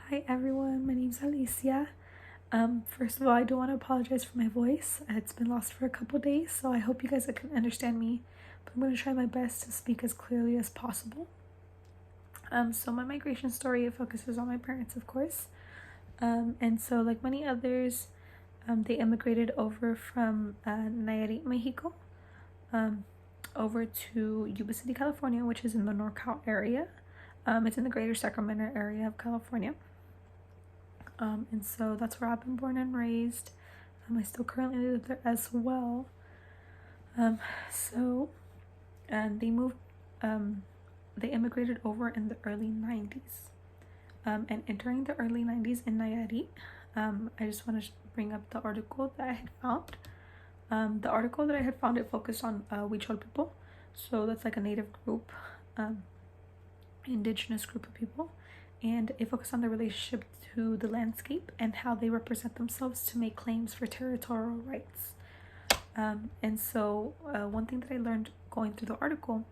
Hi everyone, my name's Alicia. First of all, I do want to apologize for my voice. It's been lost for a couple days, so I hope you guys can understand me. But I'm going to try my best to speak as clearly as possible. So my migration story, it focuses on my parents, of course. And so, like many others, they immigrated over from Nayarit, Mexico, over to Yuba City, California, which is in the NorCal area. It's in the greater Sacramento area of California. And so that's where I've been born and raised. I still currently live there as well. And they moved, they immigrated over in the early 90s. And entering the early 90s in Nayarit, I just want to bring up the article that I had found. The article that I had found, it focused on Huichol people. So that's like a native group, indigenous group of people. And it focused on the relationship to the landscape and how they represent themselves to make claims for territorial rights. And so one thing that I learned going through the article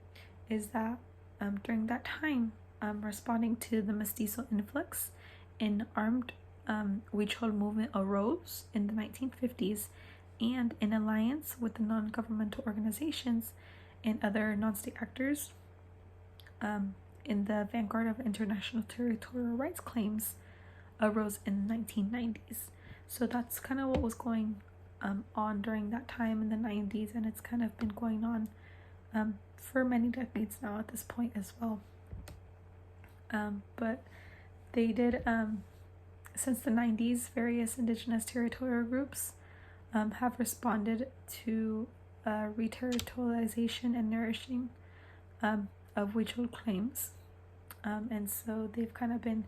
is that during that time, responding to the mestizo influx, an armed Huichol movement arose in the 1950s, and in alliance with the non-governmental organizations and other non-state actors, in the vanguard of international territorial rights claims, arose in the 1990s. So that's kind of what was going on during that time in the 90s, and it's kind of been going on for many decades now at this point as well. But they did, since the 90s, various indigenous territorial groups have responded to re-territorialization and nourishing of Huichol claims. And so they've kind of been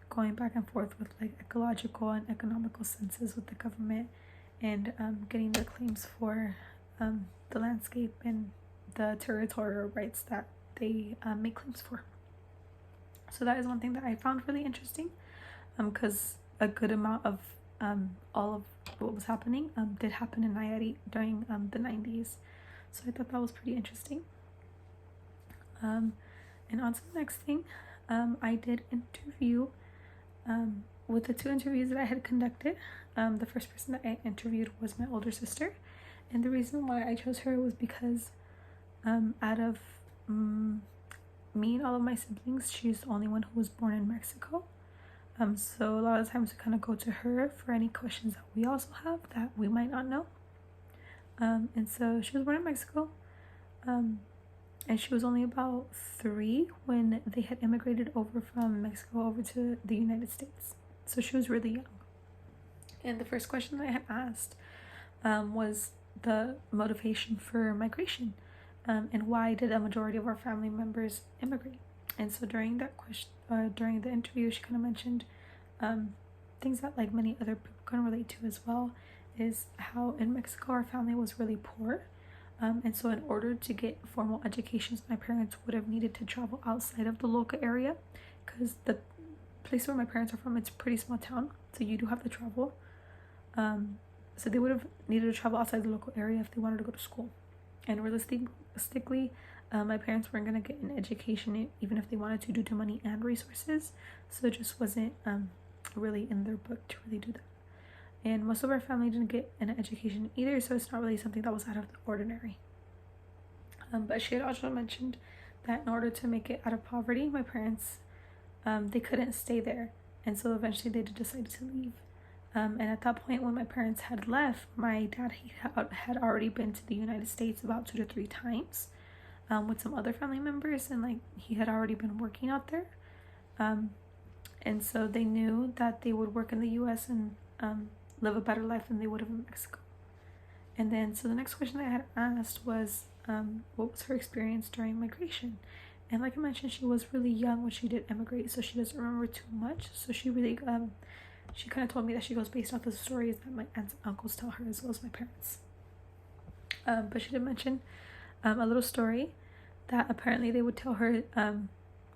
going back and forth with like ecological and economical senses with the government, and getting their claims for the landscape and the territorial rights that they make claims for. So that is one thing that I found really interesting, because a good amount of all of what was happening did happen in Nayarit during the 90s. So I thought that was pretty interesting. And on to the next thing, I did interview with the 2 interviews that I had conducted. The first person that I interviewed was my older sister, and the reason why I chose her was because out of me and all of my siblings, she's the only one who was born in Mexico. So a lot of times we kind of go to her for any questions that we also have that we might not know. And so she was born in Mexico. And she was only about 3 when they had immigrated over from Mexico over to the United States. So she was really young. And the first question that I had asked was the motivation for migration, and why did a majority of our family members immigrate. And so during that question, during the interview, she kind of mentioned things that like many other people can relate to as well, is how in Mexico our family was really poor. And so in order to get formal educations, my parents would have needed to travel outside of the local area, because the place where my parents are from, it's a pretty small town, so you do have to travel. So they would have needed to travel outside the local area if they wanted to go to school. And realistically, my parents weren't going to get an education even if they wanted to, due to money and resources. So it just wasn't really in their book to really do that. And most of our family didn't get an education either, so it's not really something that was out of the ordinary. But she had also mentioned that in order to make it out of poverty, my parents, they couldn't stay there, and so eventually they did decide to leave. And at that point, when my parents had left, my dad, he had already been to the United States about 2 to 3 times with some other family members, and like he had already been working out there. And so they knew that they would work in the US and live a better life than they would have in Mexico. And then, so the next question that I had asked was, what was her experience during migration? And like I mentioned, she was really young when she did immigrate, so she doesn't remember too much. So she really, she kind of told me that she goes based off the stories that my aunts and uncles tell her, as well as my parents. But she did mention a little story that apparently they would tell her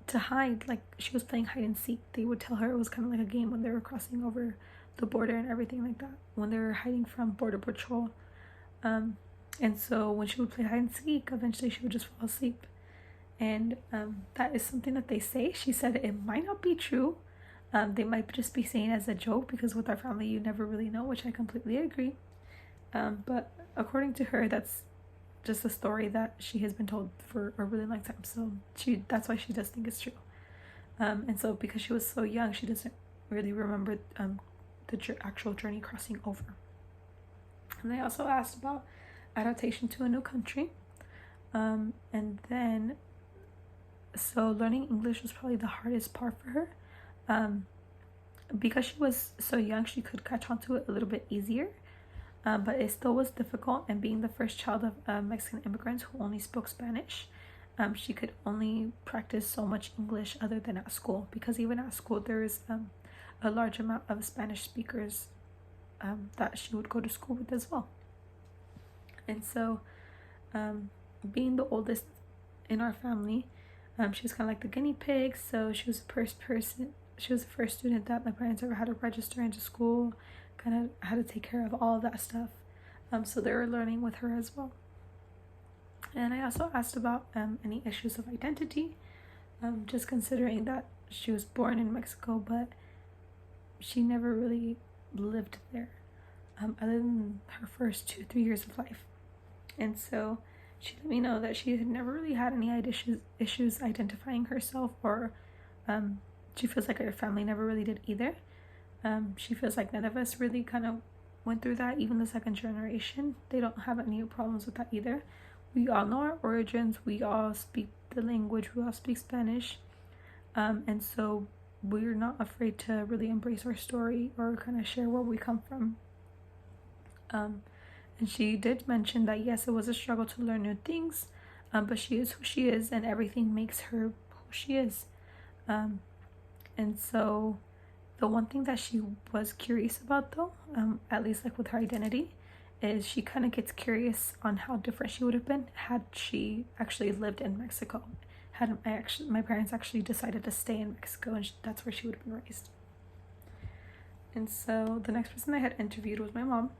to hide, like she was playing hide and seek. They would tell her it was kind of like a game when they were crossing over the border and everything like that, when they were hiding from border patrol. And so when she would play hide and seek, eventually she would just fall asleep. And that is something that they say. She said it might not be true, They might just be saying as a joke because with our family you never really know, which I completely agree. But according to her, that's just a story that she has been told for a really long time. So that's why she does think it's true. And so because she was so young, she doesn't really remember the actual journey crossing over. And they also asked about adaptation to a new country. And then, so learning English was probably the hardest part for her. Because she was so young, she could catch on to it a little bit easier. But it still was difficult, and being the first child of Mexican immigrants who only spoke Spanish, she could only practice so much English other than at school, because even at school there is a large amount of Spanish speakers that she would go to school with as well. And so being the oldest in our family, she was kind of like the guinea pig. So she was the first student that my parents ever had to register into school, kind of had to take care of all of that stuff. So they were learning with her as well. And I also asked about any issues of identity, just considering that she was born in Mexico, but she never really lived there, other than her first 2-3 years of life. And so she let me know that she had never really had any issues identifying herself, or she feels like her family never really did either. She feels like none of us really kind of went through that. Even the second generation, they don't have any problems with that either. We all know our origins, we all speak the language, we all speak Spanish, and so we're not afraid to really embrace our story or kind of share where we come from. And she did mention that yes, it was a struggle to learn new things, but she is who she is, and everything makes her who she is. And so the one thing that she was curious about, though, at least like with her identity, is she kind of gets curious on how different she would have been had she actually lived in Mexico. Had my parents actually decided to stay in Mexico, and that's where she would have been raised. And so the next person I had interviewed was my mom,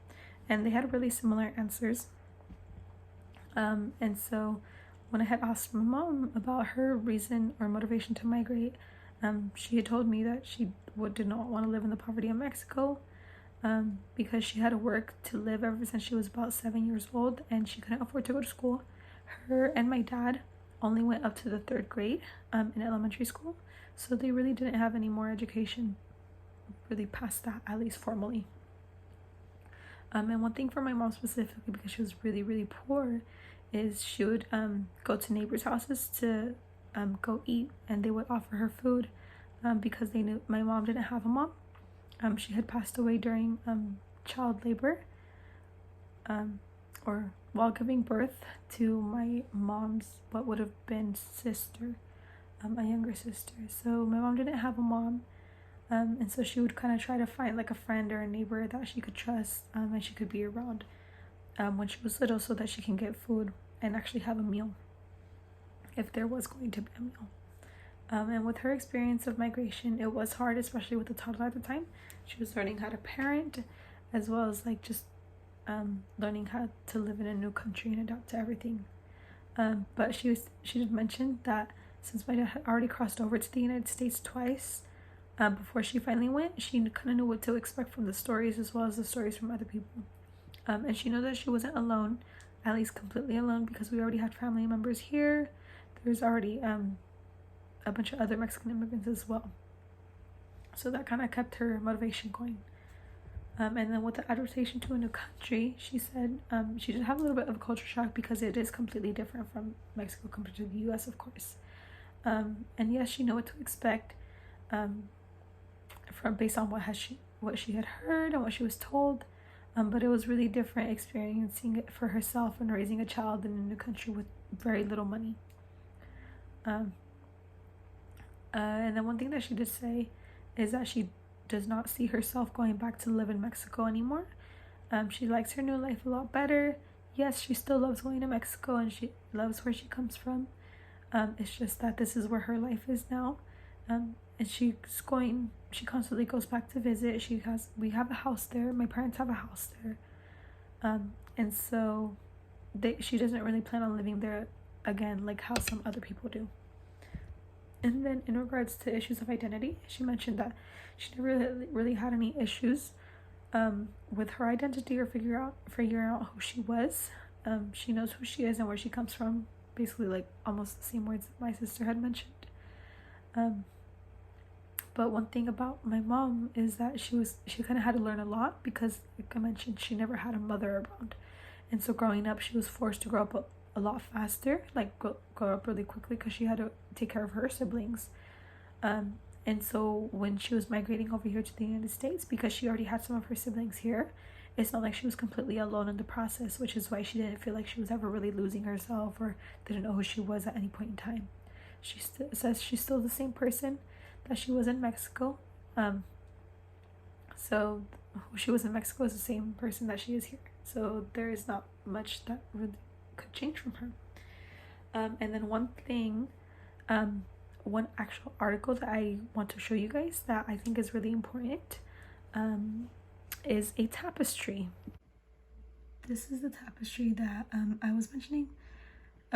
and they had really similar answers. And so when I had asked my mom about her reason or motivation to migrate, she had told me that she did not want to live in the poverty of Mexico, because she had to work to live ever since she was about 7 years old, and she couldn't afford to go to school. Her and my dad only went up to the 3rd grade in elementary school, so they really didn't have any more education really past that, at least formally. And one thing for my mom specifically, because she was really, really poor, is she would go to neighbors' houses to go eat, and they would offer her food because they knew my mom didn't have a mom. She had passed away during child labor, or while giving birth to my mom's what would have been sister, a younger sister. So my mom didn't have a mom, and so she would kind of try to find like a friend or a neighbor that she could trust, and she could be around when she was little, so that she can get food and actually have a meal if there was going to be a meal. And with her experience of migration, it was hard, especially with a toddler at the time. She was learning how to parent, as well as like just learning how to live in a new country and adapt to everything. But she did mention that since my dad had already crossed over to the United States twice before she finally went, she kind of knew what to expect from the stories, as well as the stories from other people. And she knew that she wasn't alone, at least completely alone, because we already had family members here. There's already a bunch of other Mexican immigrants as well. So that kind of kept her motivation going. And then with the adaptation to a new country, she said she did have a little bit of a culture shock, because it is completely different from Mexico compared to the US, of course. And yes, she knew what to expect from based on what she had heard and what she was told. But it was really different experiencing it for herself and raising a child in a new country with very little money. And then one thing that she did say is that she does not see herself going back to live in Mexico anymore. She likes her new life a lot better. Yes, she still loves going to Mexico, and she loves where she comes from. It's just that this is where her life is now. And she constantly goes back to visit. We have a house there. My parents have a house there. And so she doesn't really plan on living there again, like how some other people do. And then in regards to issues of identity, she mentioned that she never really had any issues with her identity or figuring out who she was. She knows who she is and where she comes from, basically like almost the same words that my sister had mentioned. But one thing about my mom is that she kind of had to learn a lot because, like I mentioned, she never had a mother around, and so growing up she was forced to grow up a lot faster, like grow up really quickly because she had to take care of her siblings. And so when she was migrating over here to the United States, because she already had some of her siblings here, it's not like she was completely alone in the process, which is why she didn't feel like she was ever really losing herself or didn't know who she was at any point in time. She says she's still the same person that she was in Mexico. So who she was in Mexico is the same person that she is here. So there is not much that really could change from her. And then one thing, one actual article that I want to show you guys that I think is really important, is a tapestry. This is the tapestry that I was mentioning.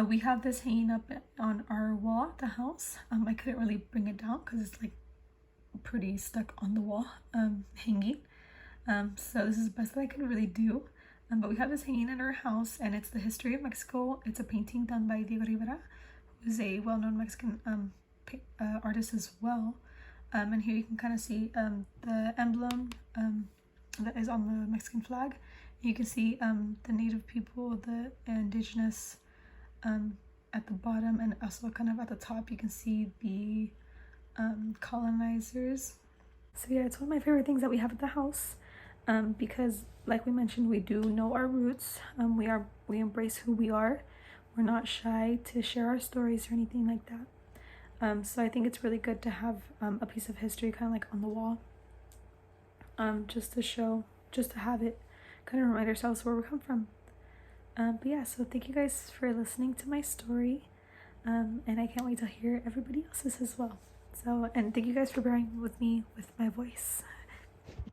We have this hanging up on our wall at the house. I couldn't really bring it down because it's like pretty stuck on the wall, hanging. So this is the best that I could really do. But we have this hanging in our house, and it's the history of Mexico. It's a painting done by Diego Rivera, who is a well-known Mexican artist as well. And here you can kind of see the emblem that is on the Mexican flag. You can see the native people, the indigenous, at the bottom, and also kind of at the top you can see the colonizers. So yeah, it's one of my favorite things that we have at the house, because like we mentioned, we do know our roots. We embrace who we are. We're not shy to share our stories or anything like that. So I think it's really good to have a piece of history kind of like on the wall, just to have it kind of remind ourselves where we come from. But yeah, so thank you guys for listening to my story, and I can't wait to hear everybody else's as well. So, and thank you guys for bearing with me with my voice.